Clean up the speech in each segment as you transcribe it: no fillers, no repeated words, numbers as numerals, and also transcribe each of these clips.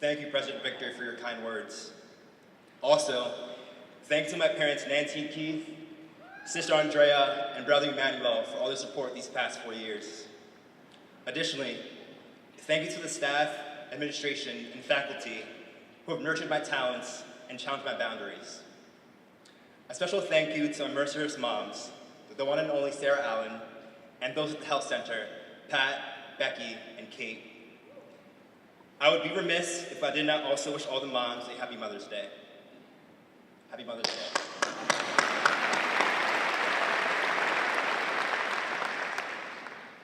Thank you, President Victor, for your kind words. Also, thanks to my parents, Nancy and Keith, Sister Andrea, and Brother Emmanuel for all their support these past 4 years. Additionally, thank you to the staff, administration, and faculty who have nurtured my talents and challenged my boundaries. A special thank you to my Mercyhurst moms, the one and only Sarah Allen, and those at the Health Center, Pat, Becky, and Kate. I would be remiss if I did not also wish all the moms a happy Mother's Day. Happy Mother's Day.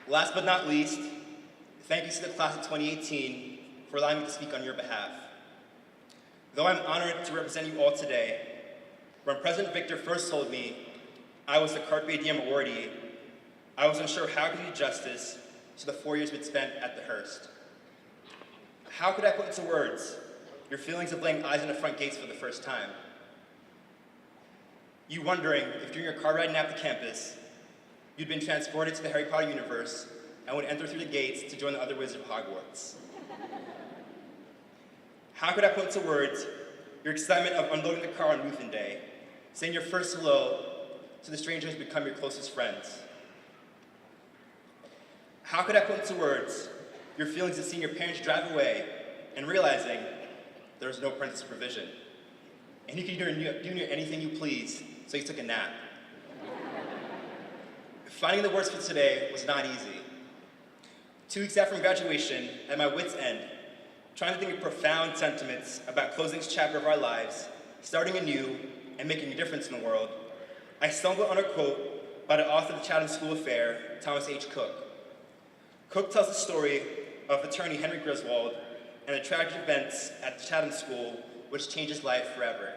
Last but not least, thank you to the class of 2018 for allowing me to speak on your behalf. Though I'm honored to represent you all today, when President Victor first told me I was the Carpe Diem awardee, I wasn't sure how I could do justice to the 4 years we'd spent at the Hearst. How could I put into words your feelings of laying eyes on the front gates for the first time? You wondering if during your car ride nap to campus, you'd been transported to the Harry Potter universe and would enter through the gates to join the other wizards of Hogwarts. How could I put into words your excitement of unloading the car on Muthan Day, saying your first hello to the strangers who become your closest friends? How could I put into words your feelings of seeing your parents drive away and realizing there was no parental supervision, and you could do near anything you please, so you took a nap? Finding the words for today was not easy. 2 weeks after graduation, at my wit's end, trying to think of profound sentiments about closing this chapter of our lives, starting anew, and making a difference in the world, I stumbled on a quote by the author of the Chatham School Affair, Thomas H. Cook. Cook tells the story of attorney Henry Griswold and the tragic events at the Chatham School which changed his life forever.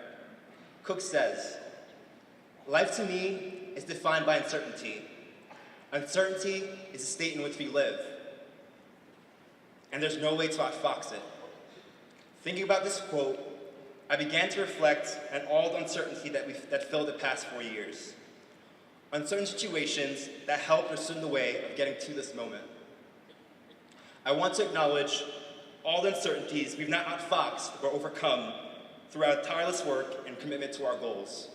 Cook says, "Life to me is defined by uncertainty. Uncertainty is the state in which we live, and there's no way to outfox it." Thinking about this quote, I began to reflect on all the uncertainty that filled the past 4 years. Uncertain situations that helped or stood in the way of getting to this moment. I want to acknowledge all the uncertainties we've not outfoxed or overcome through our tireless work and commitment to our goals.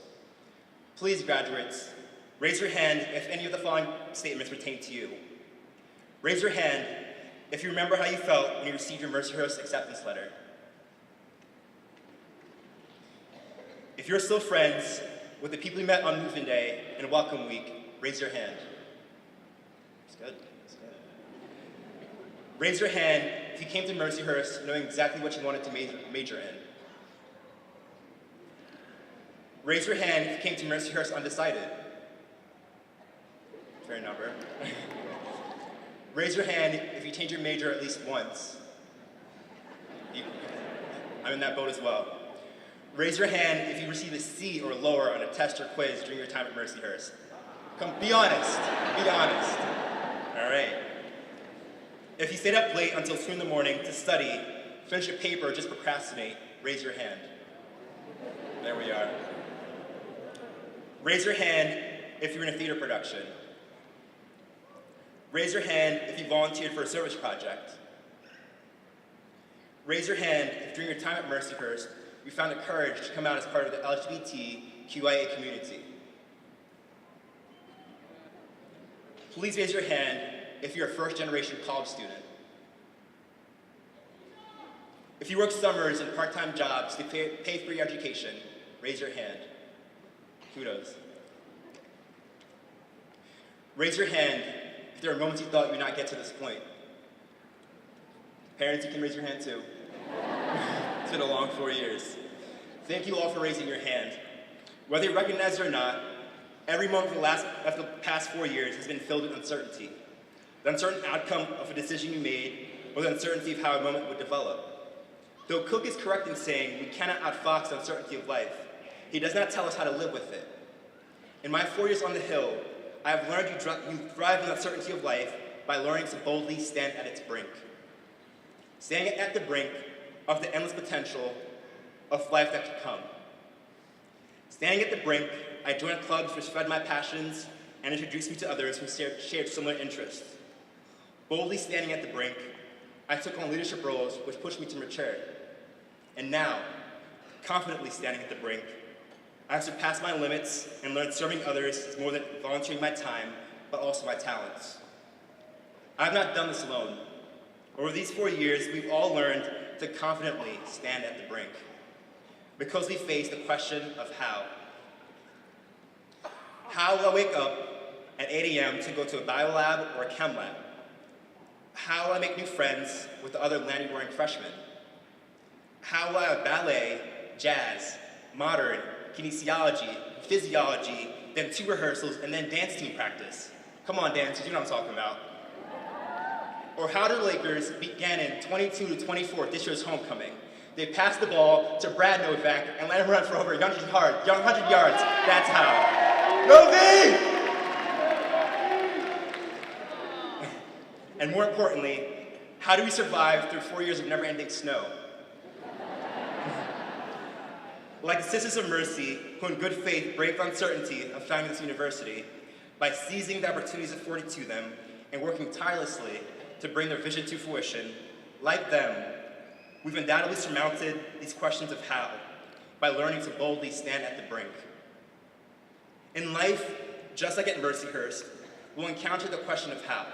Please, graduates, raise your hand if any of the following statements pertain to you. Raise your hand if you remember how you felt when you received your Mercyhurst acceptance letter. If you're still friends with the people you met on Muthan Day and Welcome Week, raise your hand. That's good. Raise your hand if you came to Mercyhurst knowing exactly what you wanted to major in. Raise your hand if you came to Mercyhurst undecided. Fair number. Raise your hand if you changed your major at least once. I'm in that boat as well. Raise your hand if you received a C or lower on a test or quiz during your time at Mercyhurst. Come, be honest, be honest. All right. If you stayed up late until 2 in the morning to study, finish a paper, or just procrastinate, raise your hand. There we are. Raise your hand if you're in a theater production. Raise your hand if you volunteered for a service project. Raise your hand if during your time at Mercyhurst, you found the courage to come out as part of the LGBTQIA community. Please raise your hand if you're a first-generation college student. If you work summers and part-time jobs to pay for your education, raise your hand. Kudos. Raise your hand if there are moments you thought you would not get to this point. Parents, you can raise your hand too. It's been a long 4 years. Thank you all for raising your hand. Whether you recognize it or not, every moment of the past 4 years has been filled with uncertainty. The uncertain outcome of a decision you made, or the uncertainty of how a moment would develop. Though Cook is correct in saying we cannot outfox the uncertainty of life, he does not tell us how to live with it. In my 4 years on the Hill, I have learned you thrive in the uncertainty of life by learning to boldly stand at its brink. Standing at the brink of the endless potential of life that could come. Standing at the brink, I joined clubs which fed my passions and introduced me to others who shared similar interests. Boldly standing at the brink, I took on leadership roles which pushed me to mature. And now, confidently standing at the brink, I have surpassed my limits and learned serving others is more than volunteering my time, but also my talents. I have not done this alone. Over these 4 years, we've all learned to confidently stand at the brink, because we face the question of how. How will I wake up at 8 a.m. to go to a bio lab or a chem lab? How will I make new friends with the other landy-wearing freshmen? How will I have ballet, jazz, modern, kinesiology, physiology, then 2 rehearsals, and then dance team practice? Come on, dancers, you know what I'm talking about. Or how do the Lakers beat Gannon 22-24 this year's homecoming? They passed the ball to Brad Novak and let him run for over 100 yards. That's how. Novi! And more importantly, how do we survive through 4 years of never-ending snow? Like the Sisters of Mercy, who in good faith braved uncertainty of founding this university by seizing the opportunities afforded to them and working tirelessly to bring their vision to fruition, like them, we've undoubtedly surmounted these questions of how by learning to boldly stand at the brink. In life, just like at Mercyhurst, we'll encounter the question of how.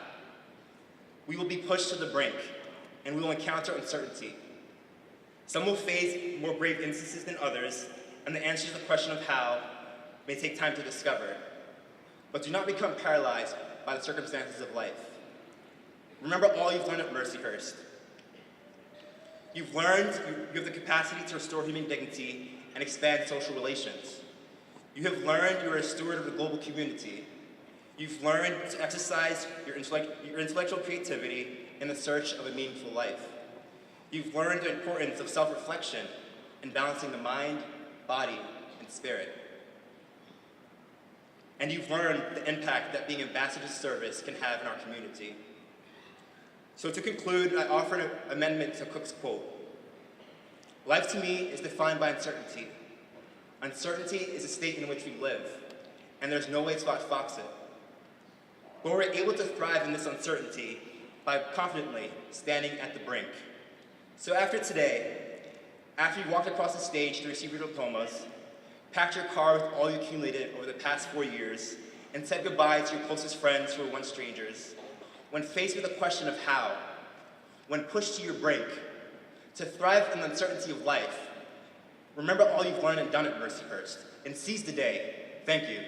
We will be pushed to the brink, and we will encounter uncertainty. Some will face more brave instances than others, and the answer to the question of how may take time to discover. But do not become paralyzed by the circumstances of life. Remember all you've done at Mercyhurst. You've learned you have the capacity to restore human dignity and expand social relations. You have learned you are a steward of the global community. You've learned to exercise your intellectual creativity in the search of a meaningful life. You've learned the importance of self-reflection and balancing the mind, body, and spirit. And you've learned the impact that being ambassadors of service can have in our community. So to conclude, I offer an amendment to Cook's quote. Life to me is defined by uncertainty. Uncertainty is a state in which we live, and there's no way to outfox it. But we're able to thrive in this uncertainty by confidently standing at the brink. So after today, after you walked across the stage to receive your diplomas, packed your car with all you accumulated over the past 4 years, and said goodbye to your closest friends who were once strangers, when faced with the question of how, when pushed to your brink, to thrive in the uncertainty of life, remember all you've learned and done at Mercyhurst, and seize the day. Thank you.